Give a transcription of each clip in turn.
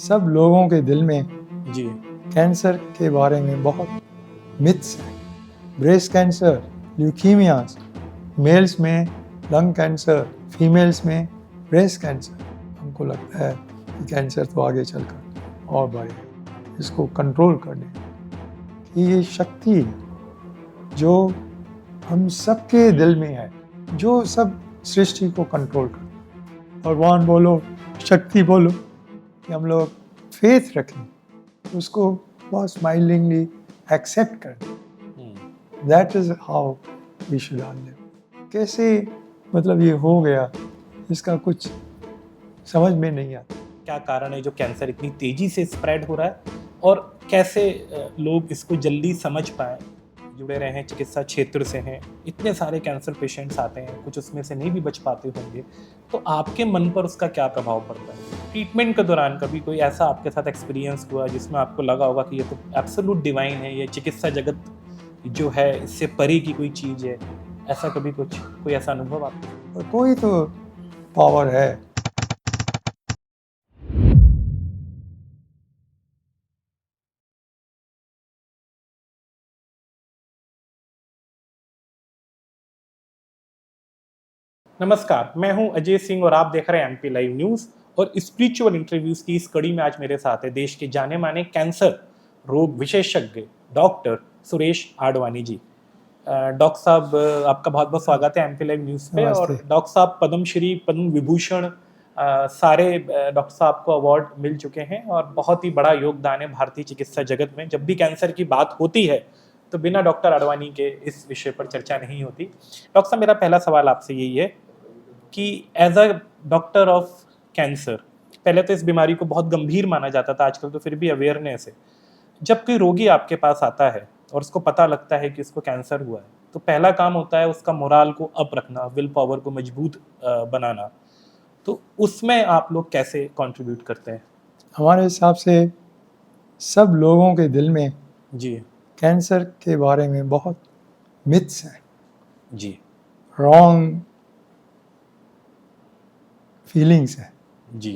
सब लोगों के दिल में जी कैंसर के बारे में बहुत मिथ्स हैं। ब्रेस्ट कैंसर, ल्यूकीमियाज, मेल्स में लंग कैंसर, फीमेल्स में ब्रेस्ट कैंसर। हमको लगता है कि कैंसर तो आगे चलकर और बढ़ेगा। इसको कंट्रोल करने की ये शक्ति है जो हम सबके दिल में है, जो सब सृष्टि को कंट्रोल कर। भगवान बोलो, शक्ति बोलो, कि हम लोग फेथ रखें, उसको बहुत स्माइलिंगली एक्सेप्ट करें। That is how we should all live. कैसे मतलब ये हो गया, इसका कुछ समझ में नहीं आता। क्या कारण है जो कैंसर इतनी तेजी से स्प्रेड हो रहा है और कैसे लोग इसको जल्दी समझ पाए? जुड़े रहे हैं, चिकित्सा क्षेत्र से हैं, इतने सारे कैंसर पेशेंट्स आते हैं, कुछ उसमें से नहीं भी बच पाते होंगे, तो आपके मन पर उसका क्या प्रभाव पड़ता है? ट्रीटमेंट के दौरान कभी कोई ऐसा आपके साथ एक्सपीरियंस हुआ जिसमें आपको लगा होगा कि ये तो एब्सोल्यूट डिवाइन है, ये चिकित्सा जगत जो है इससे परे की कोई चीज़ है? ऐसा कभी कुछ कोई ऐसा अनुभव आपको? और कोई तो पावर है। नमस्कार, मैं हूं अजय सिंह और आप देख रहे हैं एमपी लाइव न्यूज़। और स्पिरिचुअल इंटरव्यूज की इस कड़ी में आज मेरे साथ है देश के जाने माने कैंसर रोग विशेषज्ञ डॉक्टर सुरेश आडवाणी जी। डॉक्टर साहब, आपका बहुत बहुत स्वागत है एमपी लाइव न्यूज़ पे। और नमस्ते। डॉक्टर साहब पद्मश्री, पद्म विभूषण, सारे डॉक्टर साहब को अवार्ड मिल चुके हैं और बहुत ही बड़ा योगदान है भारतीय चिकित्सा जगत में। जब भी कैंसर की बात होती है तो बिना डॉक्टर आडवाणी के इस विषय पर चर्चा नहीं होती। डॉक्टर साहब, मेरा पहला सवाल आपसे यही है कि as a doctor of cancer, पहले तो इस बीमारी को बहुत गंभीर माना जाता था, आजकल तो फिर भी अवेयरनेस है। जब कोई रोगी आपके पास आता है और उसको पता लगता है कि उसको कैंसर हुआ है, तो पहला काम होता है उसका मोराल को अप रखना, विल पावर को मजबूत बनाना। तो उसमें आप लोग कैसे कंट्रीब्यूट करते हैं? हमारे हिसाब से सब लोगों के दिल में जी कैंसर के बारे में बहुत मिथ्स हैं, जी रॉन्ग फीलिंग्स हैं। जी।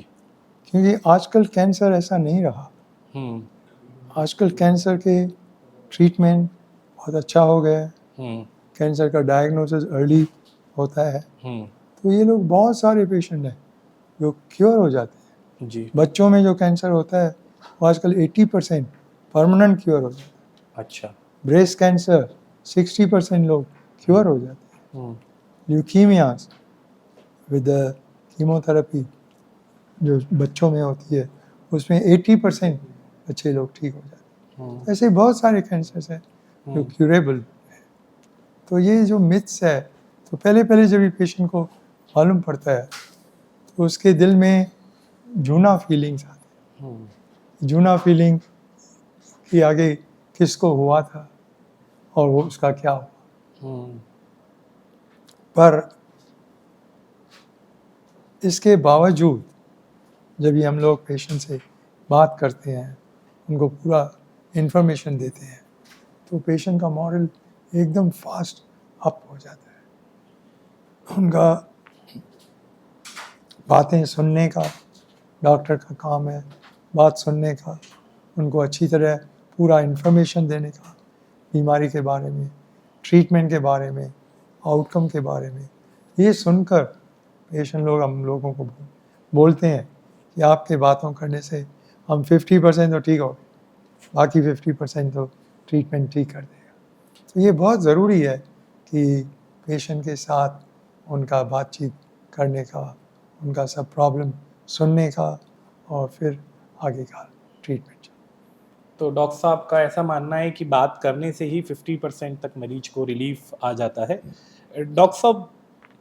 क्योंकि आजकल कैंसर ऐसा नहीं रहा। आजकल कैंसर के ट्रीटमेंट बहुत अच्छा हो गया है। कैंसर का डायग्नोसिस अर्ली होता है, तो ये लोग बहुत सारे पेशेंट हैं जो क्योर हो जाते हैं। जी। बच्चों में जो कैंसर होता है वो आजकल 80% परमानेंट क्योर हो जाता है। अच्छा। ब्रेस्ट कैंसर 60% लोग क्योर हो जाते हैं। ल्यूकीमियाज विद कीमोथेरेपी जो बच्चों में होती है उसमें 80% बच्चे लोग ठीक हो जाते हैं। ऐसे बहुत सारे कैंसर्स हैं जो क्यूरेबल है। तो ये जो मिथ्स है, तो पहले जब ये पेशेंट को मालूम पड़ता है तो उसके दिल में जूना फीलिंग्स आते हैं। जूना फीलिंग कि आगे किसको हुआ था और वो उसका क्या हुआ। पर इसके बावजूद जब ये हम लोग पेशेंट से बात करते हैं, उनको पूरा इन्फॉर्मेशन देते हैं, तो पेशेंट का मॉरल एकदम फास्ट अप हो जाता है। उनका बातें सुनने का डॉक्टर का काम है, बात सुनने का, उनको अच्छी तरह पूरा इन्फॉर्मेशन देने का, बीमारी के बारे में, ट्रीटमेंट के बारे में, आउटकम के बारे में। ये सुनकर पेशेंट लोग हम लोगों को बोलते हैं कि आपके बातों करने से हम 50% तो ठीक हो गए, बाकी 50% तो ट्रीटमेंट ठीक कर देगा। तो ये बहुत ज़रूरी है कि पेशेंट के साथ उनका बातचीत करने का, उनका सब प्रॉब्लम सुनने का और फिर आगे का ट्रीटमेंट। तो डॉक्टर साहब का ऐसा मानना है कि बात करने से ही 50% तक मरीज को रिलीफ आ जाता है। डॉक्टर साहब,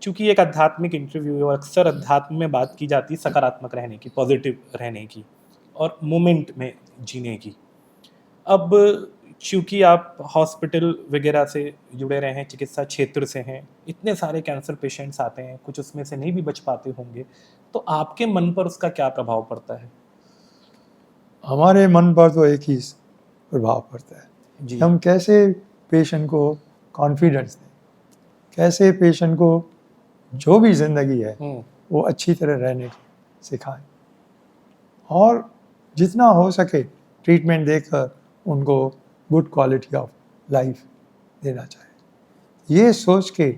चूंकि एक आध्यात्मिक इंटरव्यू है और अक्सर अध्यात्म में बात की जाती है सकारात्मक रहने की, पॉजिटिव रहने की और मोमेंट में जीने की। अब चूंकि आप हॉस्पिटल वगैरह से जुड़े रहे हैं, चिकित्सा क्षेत्र से हैं, इतने सारे कैंसर पेशेंट्स आते हैं, कुछ उसमें से नहीं भी बच पाते होंगे, तो आपके मन पर उसका क्या प्रभाव पड़ता है? हमारे मन पर तो एक ही प्रभाव पड़ता है जी। कि हम कैसे पेशेंट को कॉन्फिडेंस दें, कैसे पेशेंट को जो भी ज़िंदगी है वो अच्छी तरह रहने को सिखाएं। और जितना हो सके ट्रीटमेंट देकर उनको गुड क्वालिटी ऑफ लाइफ देना चाहिए। ये सोच के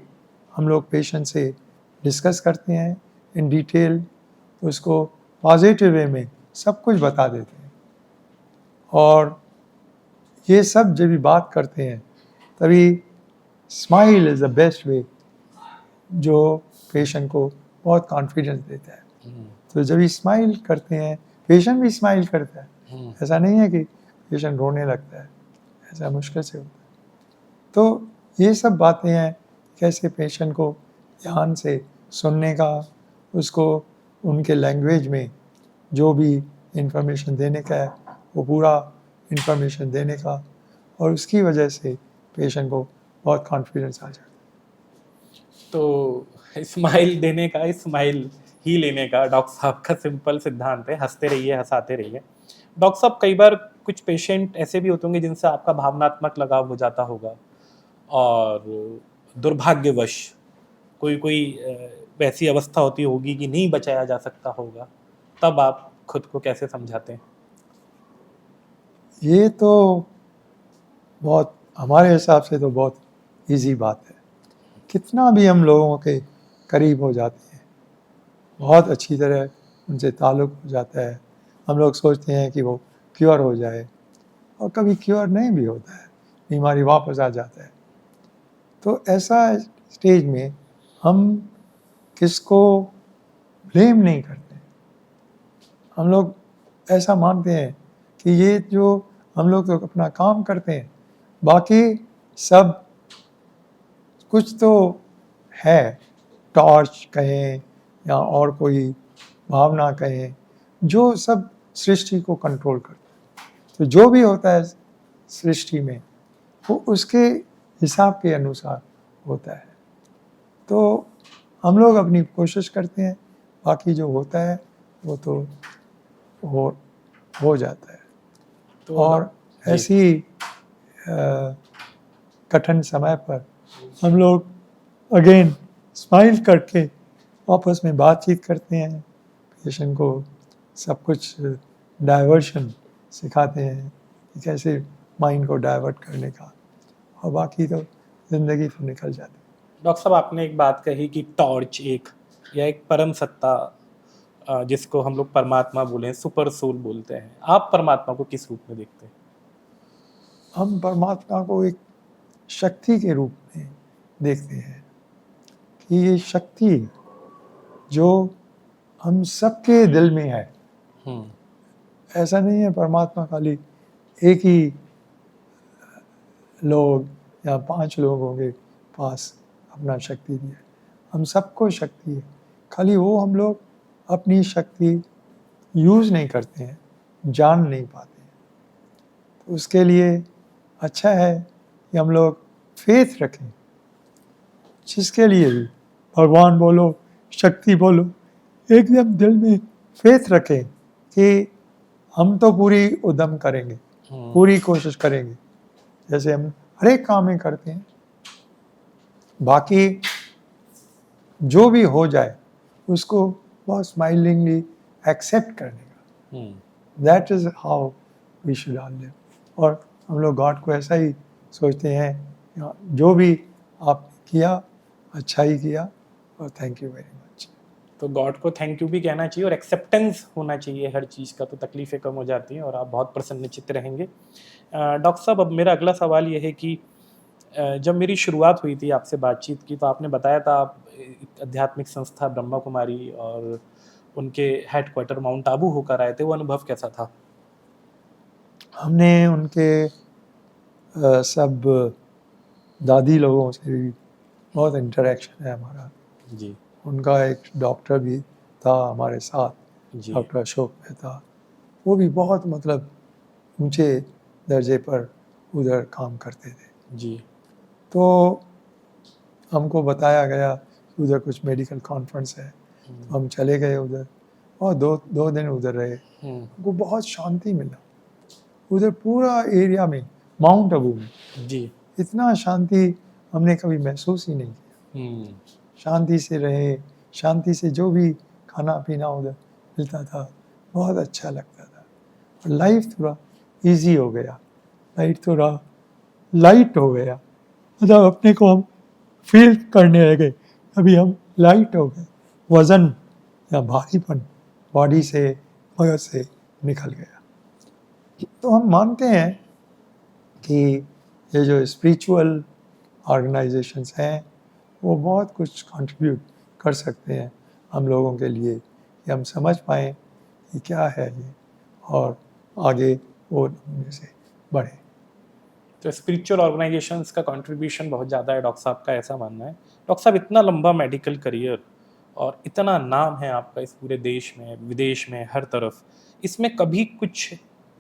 हम लोग पेशेंट से डिस्कस करते हैं इन डिटेल, उसको पॉजिटिव वे में सब कुछ बता देते हैं। और ये सब जब भी बात करते हैं तभी smile is the best way जो पेशेंट को बहुत कॉन्फिडेंस देता है। तो जब भी स्माइल करते हैं पेशेंट भी स्माइल करता है। ऐसा नहीं है कि पेशेंट रोने लगता है, ऐसा मुश्किल से होता है। तो ये सब बातें हैं कैसे पेशेंट को ध्यान से सुनने का, उसको उनके लैंग्वेज में जो भी इंफॉर्मेशन देने का है वो पूरा इंफॉर्मेशन देने का, और उसकी वजह से पेशेंट को बहुत कॉन्फिडेंस आ जाता है। तो स्माइल देने का स्माइल ही लेने का डॉक्टर साहब का सिंपल सिद्धांत है, हंसते रहिए हंसाते रहिए। डॉक्टर साहब कई बार कुछ पेशेंट ऐसे भी होते होंगे जिनसे आपका भावनात्मक लगाव हो जाता होगा, और दुर्भाग्यवश कोई कोई वैसी अवस्था होती होगी कि नहीं बचाया जा सकता होगा, तब आप खुद को कैसे समझाते हैं? ये तो बहुत हमारे हिसाब से तो बहुत इजी बात है। कितना भी हम लोगों के करीब हो जाते हैं, बहुत अच्छी तरह उनसे ताल्लुक़ हो जाता है, हम लोग सोचते हैं कि वो क्योर हो जाए, और कभी क्योर नहीं भी होता है, बीमारी वापस आ जाता है। तो ऐसा स्टेज में हम किसको ब्लेम नहीं करते। हम लोग ऐसा मानते हैं कि ये जो हम लोग तो अपना काम करते हैं, बाकी सब कुछ तो है, टॉर्च कहें या और कोई भावना कहें, जो सब सृष्टि को कंट्रोल करता है। तो जो भी होता है सृष्टि में वो उसके हिसाब के अनुसार होता है। तो हम लोग अपनी कोशिश करते हैं, बाकी जो होता है वो तो हो जाता है। तो और ऐसी कठिन समय पर हम लोग अगेन स्माइल करके आपस में बातचीत करते हैं, पेशेंट को सब कुछ डाइवर्शन सिखाते हैं कि कैसे माइंड को डाइवर्ट करने का, और बाकी तो ज़िंदगी तो निकल जाती है। डॉक्टर साहब आपने एक बात कही कि टॉर्च एक या एक परम सत्ता, जिसको हम लोग परमात्मा बोले, सुपर सोल बोलते हैं, आप परमात्मा को किस रूप में देखते हैं? हम परमात्मा को एक शक्ति के रूप में देखते हैं कि ये शक्ति जो हम सबके दिल में है। ऐसा नहीं है परमात्मा खाली एक ही लोग या 5 लोगों के पास अपना शक्ति दिया, हम सबको शक्ति है, खाली वो हम लोग अपनी शक्ति यूज़ नहीं करते हैं, जान नहीं पाते हैं। तो उसके लिए अच्छा है कि हम लोग फेथ रखें, जिसके लिए भी भगवान बोलो, शक्ति बोलो, एकदम दिल में फेथ रखें कि हम तो पूरी उद्यम करेंगे, पूरी कोशिश करेंगे, जैसे हम हर एक काम में करते हैं। बाकी जो भी हो जाए उसको बहुत स्माइलिंगली एक्सेप्ट करने का, that is how we should all live. और हम लोग गॉड को ऐसा ही सोचते हैं, जो भी आपने किया अच्छा ही किया, और थैंक यू वेरी मच। तो गॉड को थैंक यू भी कहना चाहिए और एक्सेप्टेंस होना चाहिए हर चीज़ का, तो तकलीफ़ें कम हो जाती हैं और आप बहुत प्रसन्नचित्त रहेंगे। डॉक्टर साहब, अब मेरा अगला सवाल ये है कि जब मेरी शुरुआत हुई थी आपसे बातचीत की, तो आपने बताया था आप एक आध्यात्मिक संस्था ब्रह्मा कुमारी और उनके हेडक्वार्टर माउंट आबू होकर आए थे, वो अनुभव कैसा था? हमने उनके सब दादी लोगों से भी बहुत इंटरेक्शन है हमारा। जी उनका एक डॉक्टर भी था हमारे साथ, जी डॉक्टर अशोक मेहता, वो भी बहुत मतलब ऊंचे दर्जे पर उधर काम करते थे। जी तो हमको बताया गया कि उधर कुछ मेडिकल कॉन्फ्रेंस है, तो हम चले गए उधर और दो दिन उधर रहे। हमको बहुत शांति मिला उधर पूरा एरिया में, माउंट आबू में जी इतना शांति हमने कभी महसूस ही नहीं किया। शांति से रहे, शांति से जो भी खाना पीना उधर मिलता था, बहुत अच्छा लगता था। लाइफ थोड़ा इजी हो गया, लाइफ थोड़ा लाइट हो गया, मतलब अपने को हम फील करने लगे, अभी हम लाइट हो गए, वज़न या भारीपन बॉडी से, मगज से निकल गया। तो हम मानते हैं कि ये जो स्पिरिचुअल ऑर्गेनाइजेशंस हैं वो बहुत कुछ कंट्रीब्यूट कर सकते हैं हम लोगों के लिए, कि हम समझ पाएँ कि क्या है ये और आगे वो नमूने से बढ़े। तो स्पिरिचुअल ऑर्गेनाइजेशंस का कंट्रीब्यूशन बहुत ज़्यादा है, डॉक्टर साहब का ऐसा मानना है। डॉक्टर साहब, इतना लंबा मेडिकल करियर और इतना नाम है आपका इस पूरे देश में, विदेश में, हर तरफ, इसमें कभी कुछ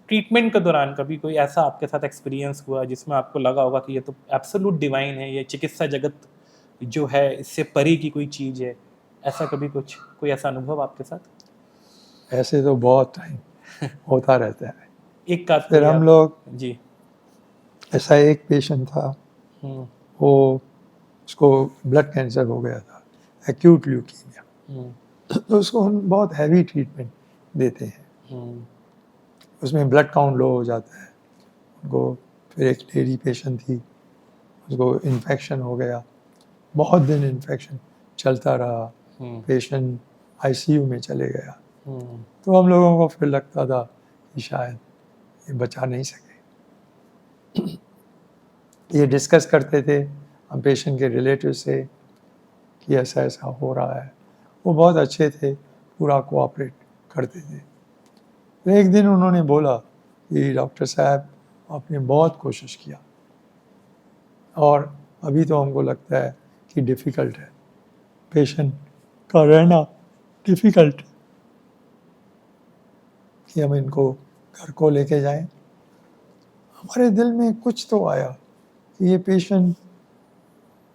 ट्रीटमेंट के दौरान कभी कोई ऐसा आपके साथ एक्सपीरियंस हुआ जिसमें आपको लगा होगा कि ये तो एब्सोल्यूट डिवाइन है, ये चिकित्सा जगत जो है इससे परे की कोई चीज़ है, ऐसा कभी कुछ कोई ऐसा अनुभव आपके साथ? ऐसे तो बहुत टाइम होता रहता है। एक का फिर हम लोग, जी। ऐसा एक पेशेंट था, हम्म, वो उसको ब्लड कैंसर हो गया था, एक्यूट ल्यूकीमिया। हम्म, तो उसको हम बहुत हैवी ट्रीटमेंट देते हैं, हम्म, उसमें ब्लड काउंट लो हो जाता है उनको। फिर एक लेडी पेशेंट थी, उसको इन्फेक्शन हो गया, बहुत दिन इन्फेक्शन चलता रहा, हम्म, पेशेंट आईसीयू में चले गया। हम्म, तो हम लोगों को फिर लगता था कि शायद ये बचा नहीं सके। ये डिस्कस करते थे हम पेशेंट के रिलेटिव से कि ऐसा ऐसा हो रहा है। वो बहुत अच्छे थे, पूरा कोऑपरेट करते थे। तो एक दिन उन्होंने बोला कि डॉक्टर साहब, आपने बहुत कोशिश किया और अभी तो हमको लगता है कि डिफ़िकल्ट है, पेशेंट का रहना डिफ़िकल्ट है, कि हम इनको घर को लेके जाएं। हमारे दिल में कुछ तो आया कि ये पेशेंट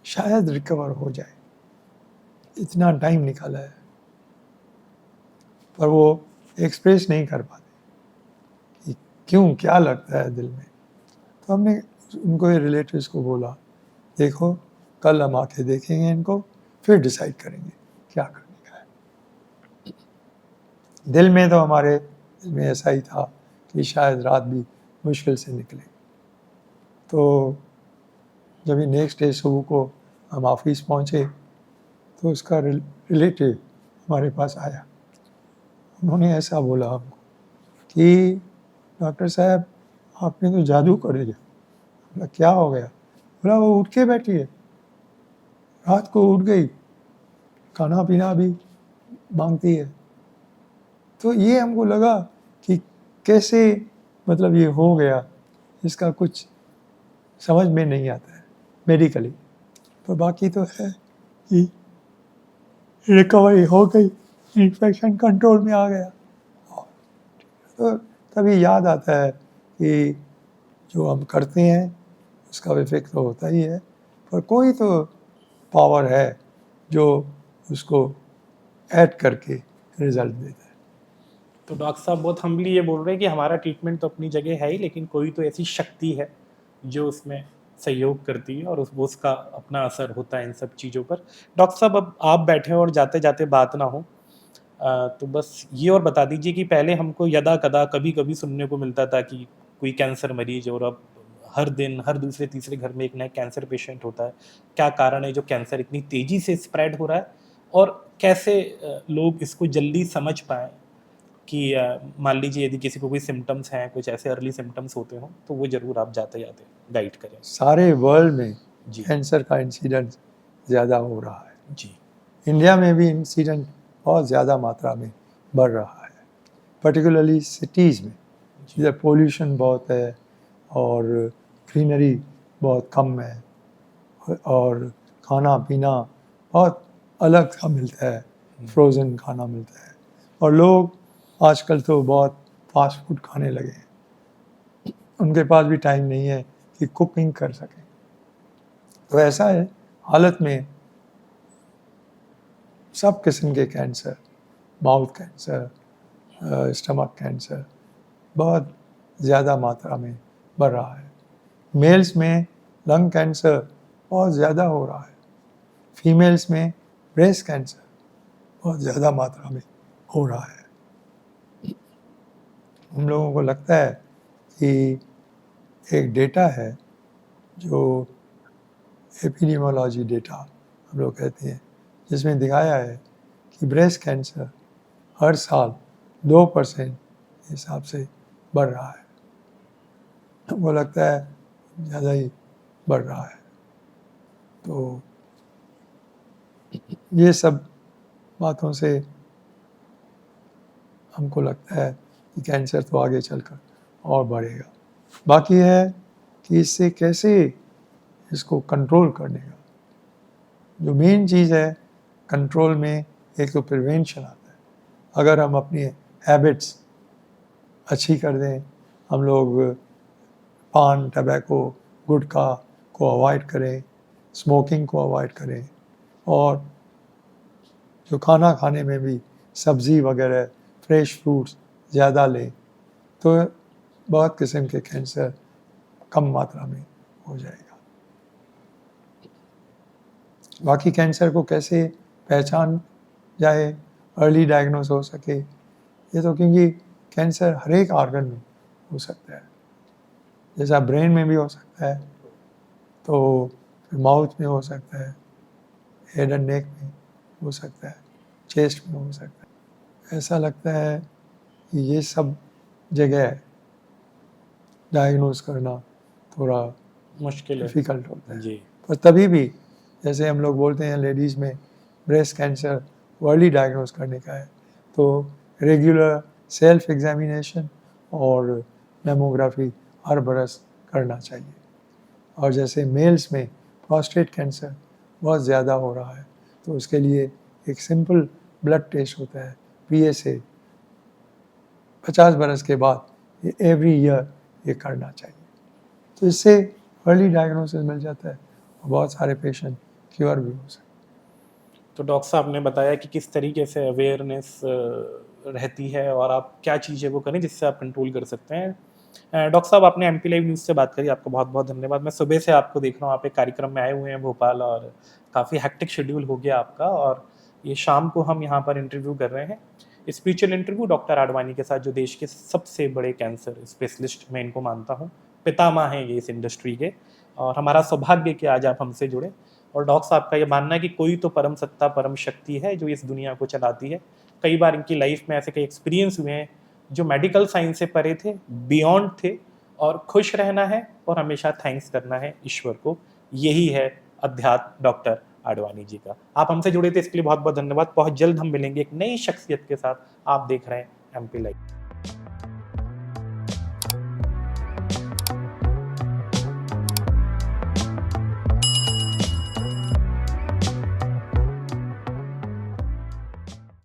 शायद रिकवर हो जाए, इतना टाइम निकाला है, पर वो एक्सप्रेस नहीं कर पाते कि क्यों, क्या लगता है दिल में। तो हमने उनको, ये रिलेटिव्स को बोला, देखो कल हम आके देखेंगे इनको, फिर डिसाइड करेंगे क्या करने का है। दिल में तो हमारे दिल में ऐसा ही था कि शायद रात भी मुश्किल से निकले। तो जब ही नेक्स्ट डे सुबह को हम ऑफिस पहुँचे तो उसका रिलेटिव हमारे पास आया। उन्होंने ऐसा बोला हमको कि डॉक्टर साहब, आपने तो जादू कर दिया। बोला क्या हो गया? बोला वो उठ के बैठी है, रात को उठ गई, खाना पीना भी मांगती है। तो ये हमको लगा कि कैसे, मतलब ये हो गया, इसका कुछ समझ में नहीं आता है मेडिकली। पर बाकी तो है कि रिकवरी हो गई, इन्फेक्शन कंट्रोल में आ गया। तो तभी याद आता है कि जो हम करते हैं उसका इफेक्ट तो होता ही है, पर कोई तो पावर है जो उसको ऐड करके रिजल्ट देता है। तो डॉक्टर साहब बहुत हम्बली ये बोल रहे हैं कि हमारा ट्रीटमेंट तो अपनी जगह है ही, लेकिन कोई तो ऐसी शक्ति है जो उसमें सहयोग करती है और उसका अपना असर होता है इन सब चीज़ों पर। डॉक्टर साहब, अब आप बैठे हो और जाते जाते बात ना हो, तो बस ये और बता दीजिए कि पहले हमको यदा कदा कभी कभी सुनने को मिलता था कि कोई कैंसर मरीज, और अब हर दिन हर दूसरे तीसरे घर में एक नया कैंसर पेशेंट होता है। क्या कारण है जो कैंसर इतनी तेज़ी से स्प्रेड हो रहा है, और कैसे लोग इसको जल्दी समझ पाएँ कि मान लीजिए यदि किसी को कोई सिम्टम्स हैं, कुछ ऐसे अर्ली सिम्टम्स होते हों, तो वो ज़रूर आप जाते-जाते गाइड करें। सारे वर्ल्ड में जी, कैंसर का इंसिडेंट ज़्यादा हो रहा है। जी, इंडिया में भी इंसिडेंट बहुत ज़्यादा मात्रा में बढ़ रहा है, पर्टिकुलरली सिटीज़ में, जी, जिधर पोल्यूशन बहुत है और ग्रीनरी बहुत कम है और खाना पीना बहुत अलग सा मिलता है, फ्रोज़न खाना मिलता है, और लोग आजकल तो बहुत फास्ट फूड खाने लगे हैं। उनके पास भी टाइम नहीं है कि कुकिंग कर सकें। तो ऐसा है हालत में सब किस्म के cancer, mouth cancer, stomach cancer बहुत ज़्यादा मात्रा में बढ़ रहा है। मेल्स में लंग कैंसर बहुत ज़्यादा हो रहा है, फीमेल्स में ब्रेस्ट कैंसर बहुत ज़्यादा मात्रा में हो रहा है। हम लोगों को लगता है कि एक डेटा है जो एपिडेमियोलॉजी डेटा हम लोग कहते हैं, जिसमें दिखाया है कि ब्रेस्ट कैंसर हर साल 2% हिसाब से बढ़ रहा है। हमको लगता है ज़्यादा ही बढ़ रहा है। तो ये सब बातों से हमको लगता है कि कैंसर तो आगे चलकर और बढ़ेगा। बाकी है कि इससे कैसे इसको कंट्रोल करने का। जो मेन चीज़ है कंट्रोल में, एक तो प्रिवेंशन आता है। अगर हम अपनी हैबिट्स अच्छी कर दें, हम लोग पान, टबैको, गुटखा को अवॉइड करें, स्मोकिंग को अवॉइड करें, और जो खाना खाने में भी सब्ज़ी वगैरह, फ्रेश फ्रूट्स ज़्यादा लें, तो बहुत किस्म के कैंसर कम मात्रा में हो जाएगा। बाकी कैंसर को कैसे पहचान जाए, अर्ली डायग्नोस हो सके, ये तो क्योंकि कैंसर हर एक ऑर्गन में हो सकता है। जैसा ब्रेन में भी हो सकता है, तो माउथ में हो सकता है, हेड एंड नेक में हो सकता है, चेस्ट में हो सकता है। ऐसा लगता है कि ये सब जगह डायग्नोस करना थोड़ा मुश्किल है डिफ़िकल्ट होता है। जी। पर तभी भी जैसे हम लोग बोलते हैं लेडीज़ में ब्रेस्ट कैंसर अर्ली डायग्नोस करने का है, तो रेगुलर सेल्फ एग्जामिनेशन और मैमोग्राफी हर बरस करना चाहिए। और जैसे मेल्स में प्रोस्टेट कैंसर बहुत ज़्यादा हो रहा है, तो उसके लिए एक सिंपल ब्लड टेस्ट होता है, PSA, 50 बरस के बाद एवरी ईयर ये करना चाहिए। तो इससे अर्ली डायग्नोसिस मिल जाता है और बहुत सारे पेशेंट क्योर भी हो सकते हैं। तो डॉक्टर साहब ने बताया कि किस तरीके से अवेयरनेस रहती है और आप क्या चीज़ें वो करें जिससे आप कंट्रोल कर सकते हैं। डॉक्टर साहब, आपने MP लाइव न्यूज़ से बात करी, आपका बहुत बहुत धन्यवाद। मैं सुबह से आपको देख रहा हूँ, आप एक कार्यक्रम में आए हुए हैं भोपाल, और काफ़ी हेक्टिक शेड्यूल हो गया आपका, और ये शाम को हम यहाँ पर इंटरव्यू कर रहे हैं, स्पिरिचुअल इंटरव्यू डॉक्टर आडवाणी के साथ, जो देश के सबसे बड़े कैंसर स्पेशलिस्ट मैं इनको मानता हूँ, पितामह हैं ये इस इंडस्ट्री के, और हमारा सौभाग्य कि आज आप हमसे जुड़े। और डॉक्टर साहब का ये मानना है कि कोई तो परम सत्ता, परम शक्ति है जो इस दुनिया को चलाती है। कई बार इनकी लाइफ में ऐसे कई एक्सपीरियंस हुए हैं जो मेडिकल साइंस से परे थे, बियॉन्ड थे, और खुश रहना है और हमेशा थैंक्स करना है ईश्वर को। यही है अध्यात्म डॉक्टर आडवाणी जी का। आप हमसे जुड़े थे, इसके लिए बहुत बहुत धन्यवाद। बहुत जल्द हम मिलेंगे एक नई शख्सियत के साथ। आप देख रहे हैं MP लाइव।